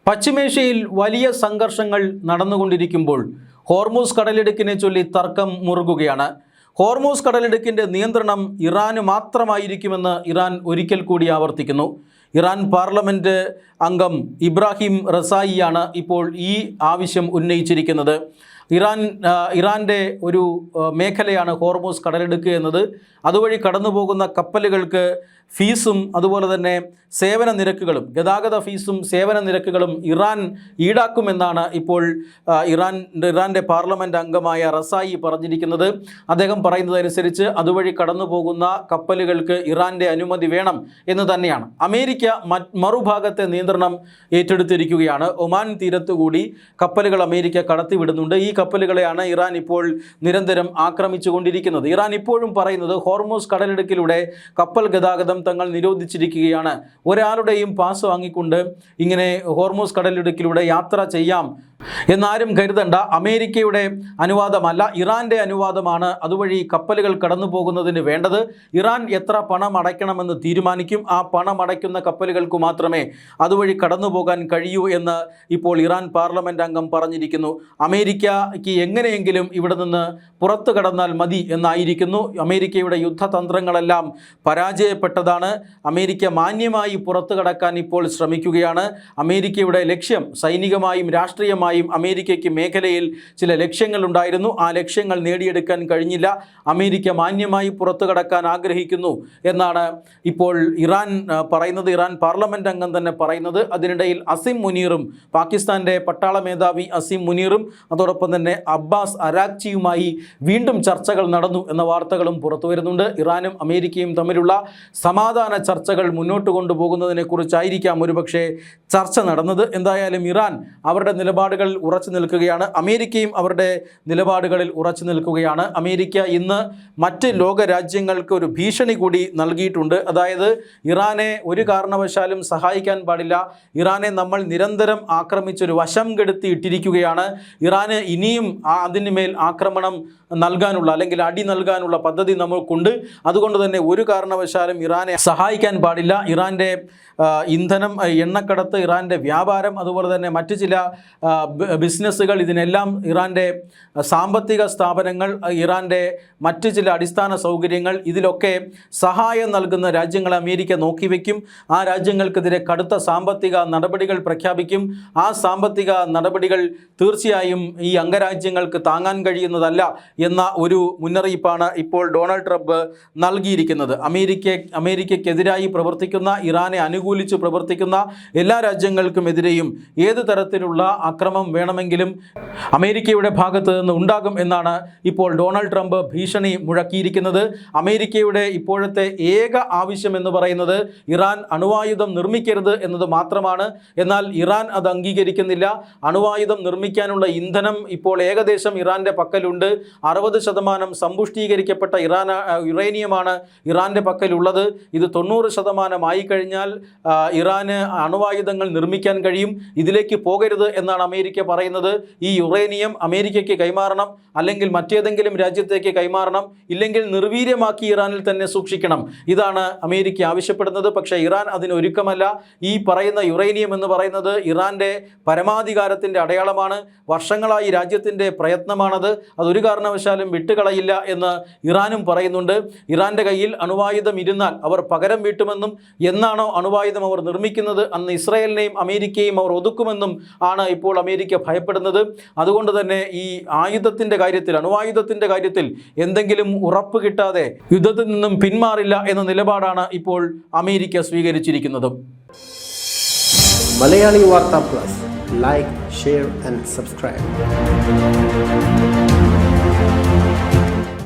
പശ്ചിമേഷ്യയിൽ വലിയ സംഘർഷങ്ങൾ നടന്നുകൊണ്ടിരിക്കുമ്പോൾ ഹോർമൂസ് കടലിടുക്കിനെ ചൊല്ലി തർക്കം മുറുകുകയാണ്. ഹോർമൂസ് കടലിടുക്കിൻ്റെ നിയന്ത്രണം ഇറാന് മാത്രമായിരിക്കുമെന്ന് ഇറാൻ ഒരിക്കൽ കൂടി ആവർത്തിക്കുന്നു. ഇറാൻ പാർലമെൻറ്റ് അംഗം ഇബ്രാഹിം റസായിയാണ് ഇപ്പോൾ ഈ ആവശ്യം ഉന്നയിച്ചിരിക്കുന്നത്. ഇറാൻ്റെ ഒരു മേഖലയാണ് ഹോർമൂസ് കടലിടുക്ക് എന്നത്. അതുവഴി കടന്നു പോകുന്ന കപ്പലുകൾക്ക് ഫീസും അതുപോലെ തന്നെ സേവന നിരക്കുകളും, ഗതാഗത ഫീസും സേവന നിരക്കുകളും ഇറാൻ ഈടാക്കുമെന്നാണ് ഇപ്പോൾ ഇറാൻ്റെ പാർലമെൻറ്റ് അംഗമായ റസായി പറഞ്ഞിരിക്കുന്നത്. അദ്ദേഹം പറയുന്നതനുസരിച്ച് അതുവഴി കടന്നു പോകുന്ന കപ്പലുകൾക്ക് ഇറാൻ്റെ അനുമതി വേണം എന്ന് തന്നെയാണ്. അമേരിക്ക മറുഭാഗത്തെ നിയന്ത്രണം ഏറ്റെടുത്തിരിക്കുകയാണ്. ഒമാൻ തീരത്തുകൂടി കപ്പലുകൾ അമേരിക്ക കടത്തിവിടുന്നുണ്ട്. ഈ കപ്പലുകളെയാണ് ഇറാൻ ഇപ്പോൾ നിരന്തരം ആക്രമിച്ചു കൊണ്ടിരിക്കുന്നത്. ഇറാൻ ഇപ്പോഴും പറയുന്നത് ഹോർമൂസ് കടലിടുക്കിലൂടെ കപ്പൽ ഗതാഗതം തങ്ങൾ നിരോധിച്ചിരിക്കുകയാണ്. ഒരാളുടെയും പാസ് വാങ്ങിക്കൊണ്ട് ഇങ്ങനെ ഹോർമൂസ് കടലിടുക്കിലൂടെ യാത്ര ചെയ്യാം എന്നാരും കരുതണ്ട. അമേരിക്കയുടെ അനുവാദമല്ല, ഇറാൻ്റെ അനുവാദമാണ് അതുവഴി കപ്പലുകൾ കടന്നു പോകുന്നതിന് വേണ്ടത്. ഇറാൻ എത്ര പണം അടയ്ക്കണമെന്ന് തീരുമാനിക്കും. ആ പണം അടയ്ക്കുന്ന കപ്പലുകൾക്ക് മാത്രമേ അതുവഴി കടന്നു പോകാൻ കഴിയൂ എന്ന് ഇപ്പോൾ ഇറാൻ പാർലമെൻറ്റ് അംഗം പറഞ്ഞിരിക്കുന്നു. അമേരിക്കയ്ക്ക് എങ്ങനെയെങ്കിലും ഇവിടെ നിന്ന് പുറത്തു കടന്നാൽ മതി എന്നായിരിക്കുന്നു. അമേരിക്കയുടെ യുദ്ധതന്ത്രങ്ങളെല്ലാം പരാജയപ്പെട്ടതാണ്. അമേരിക്ക മാന്യമായി പുറത്തു കടക്കാൻ ഇപ്പോൾ ശ്രമിക്കുകയാണ്. അമേരിക്കയുടെ ലക്ഷ്യം സൈനികമായും രാഷ്ട്രീയമായും അമേരിക്കയ്ക്ക് മേഖലയിൽ ചില ലക്ഷ്യങ്ങളുണ്ടായിരുന്നു. ആ ലക്ഷ്യങ്ങൾ നേടിയെടുക്കാൻ കഴിഞ്ഞില്ല. അമേരിക്ക മാന്യമായി പുറത്തു കടക്കാൻ ആഗ്രഹിക്കുന്നു എന്നാണ് ഇപ്പോൾ ഇറാൻ പറയുന്നത്. ഇറാൻ പാർലമെൻറ്റ് അംഗം തന്നെ പറയുന്നത്. അതിനിടയിൽ അസിം മുനീറും, പാകിസ്ഥാൻ്റെ പട്ടാള മേധാവി അസിം മുനീറും അതോടൊപ്പം തന്നെ അബ്ബാസ് അരാക്ചിയുമായി വീണ്ടും ചർച്ചകൾ നടന്നു എന്ന വാർത്തകളും പുറത്തു വരുന്നുണ്ട്. ഇറാനും അമേരിക്കയും തമ്മിലുള്ള സമാധാന ചർച്ചകൾ മുന്നോട്ട് കൊണ്ടുപോകുന്നതിനെക്കുറിച്ചായിരിക്കാം ഒരുപക്ഷെ ചർച്ച നടന്നത്. എന്തായാലും ഇറാൻ അവരുടെ നിലപാടുകൾ ഉറച്ചു നിൽക്കുകയാണ്. അമേരിക്കയും അവരുടെ നിലപാടുകളിൽ ഉറച്ചു നിൽക്കുകയാണ്. അമേരിക്ക ഇന്ന് മറ്റ് ലോക രാജ്യങ്ങൾക്ക് ഒരു ഭീഷണി കൂടി നൽകിയിട്ടുണ്ട്. അതായത് ഇറാനെ ഒരു കാരണവശാലും സഹായിക്കാൻ പാടില്ല. ഇറാനെ നമ്മൾ നിരന്തരം ആക്രമിച്ചൊരു വശം കെടുത്തി ഇട്ടിരിക്കുകയാണ്. ഇറാന് ഇനിയും അതിനുമേൽ ആക്രമണം നൽകാനുള്ള അല്ലെങ്കിൽ അടി നൽകാനുള്ള പദ്ധതി നമുക്കുണ്ട്. അതുകൊണ്ട് തന്നെ ഒരു കാരണവശാലും ഇറാനെ സഹായിക്കാൻ പാടില്ല. ഇറാൻ്റെ ഇന്ധനം, എണ്ണക്കടത്ത്, ഇറാൻ്റെ വ്യാപാരം, അതുപോലെ തന്നെ മറ്റ് ചില ബിസിനസ്സുകൾ, ഇതിനെല്ലാം ഇറാൻ്റെ സാമ്പത്തിക സ്ഥാപനങ്ങൾ, ഇറാൻ്റെ മറ്റ് ചില അടിസ്ഥാന സൗകര്യങ്ങൾ, ഇതിലൊക്കെ സഹായം നൽകുന്ന രാജ്യങ്ങളെ അമേരിക്ക നോക്കിവെക്കും. ആ രാജ്യങ്ങൾക്കെതിരെ കടുത്ത സാമ്പത്തിക നടപടികൾ പ്രഖ്യാപിക്കും. ആ സാമ്പത്തിക നടപടികൾ തീർച്ചയായും ഈ അംഗരാജ്യങ്ങൾക്ക് താങ്ങാൻ കഴിയുന്നതല്ല എന്ന ഒരു മുന്നറിയിപ്പാണ് ഇപ്പോൾ ഡൊണാൾഡ് ട്രംപ് നൽകിയിരിക്കുന്നത്. അമേരിക്കയ്ക്കെതിരായി പ്രവർത്തിക്കുന്ന, ഇറാനെ അനുകൂലിച്ച് പ്രവർത്തിക്കുന്ന എല്ലാ രാജ്യങ്ങൾക്കുമെതിരെയും ഏത് തരത്തിലുള്ള അക്രമം വേണമെങ്കിലും അമേരിക്കയുടെ ഭാഗത്ത് നിന്ന് ഉണ്ടാകും എന്നാണ് ഇപ്പോൾ ഡൊണാൾഡ് ട്രംപ് ഭീഷണി മുഴക്കിയിരിക്കുന്നത്. അമേരിക്കയുടെ ഇപ്പോഴത്തെ ഏക ആവശ്യം എന്ന് പറയുന്നത് ഇറാൻ അണുവായുധം നിർമ്മിക്കരുത് എന്നത് മാത്രമാണ്. എന്നാൽ ഇറാൻ അത് അംഗീകരിക്കുന്നില്ല. അണുവായുധം നിർമ്മിക്കാനുള്ള ഇന്ധനം ഇപ്പോൾ ഏകദേശം ഇറാൻ്റെ പക്കലുണ്ട്. 60% സമ്പുഷ്ടീകരിക്കപ്പെട്ട യുറേനിയമാണ് ഇറാൻ്റെ പക്കലുള്ളത്. ഇത് 90% ആയി കഴിഞ്ഞാൽ ഇറാന് അണുവായുധങ്ങൾ നിർമ്മിക്കാൻ കഴിയും. ഇതിലേക്ക് പോകരുത് എന്നാണ് അമേരിക്ക പറയുന്നത്. ഈ യുറേനിയം അമേരിക്കയ്ക്ക് കൈമാറണം, അല്ലെങ്കിൽ മറ്റേതെങ്കിലും രാജ്യത്തേക്ക് കൈമാറണം, ഇല്ലെങ്കിൽ നിർവീര്യമാക്കി ഇറാനിൽ തന്നെ സൂക്ഷിക്കണം. ഇതാണ് അമേരിക്ക ആവശ്യപ്പെടുന്നത്. പക്ഷേ ഇറാൻ അതിനൊരുക്കമല്ല. ഈ പറയുന്ന യുറേനിയം എന്ന് പറയുന്നത് ഇറാൻ്റെ പരമാധികാരത്തിൻ്റെ അടയാളമാണ്. വർഷങ്ങളായി രാജ്യത്തിൻ്റെ പ്രയത്നമാണത്. അതൊരു കാരണവശാലും വിട്ടുകളയില്ല എന്ന് ഇറാനും പറയുന്നുണ്ട്. ഇറാൻ്റെ കയ്യിൽ അണുവായുധം ഇരുന്നാൽ അവർ പകരം വീട്ടുമെന്നും, എന്നാണോ അണുവായുധം അവർ നിർമ്മിക്കുന്നത് അന്ന് ഇസ്രായേലിനെയും അമേരിക്കയും അവർ ഒതുക്കുമെന്നും ആണ് ഇപ്പോൾ അമേരിക്ക ഭയപ്പെടുന്നത്. അതുകൊണ്ട് തന്നെ ഈ ആയുധത്തിൻ്റെ കാര്യത്തിൽ, അണുവായുധത്തിൻ്റെ കാര്യത്തിൽ എന്തെങ്കിലും ഉറപ്പ് കിട്ടാതെ യുദ്ധത്തിൽ നിന്നും പിന്മാറില്ല എന്ന നിലപാടാണ് ഇപ്പോൾ അമേരിക്ക സ്വീകരിച്ചിരിക്കുന്നത്. മലയാളി വാർത്ത plus, like, share and subscribe.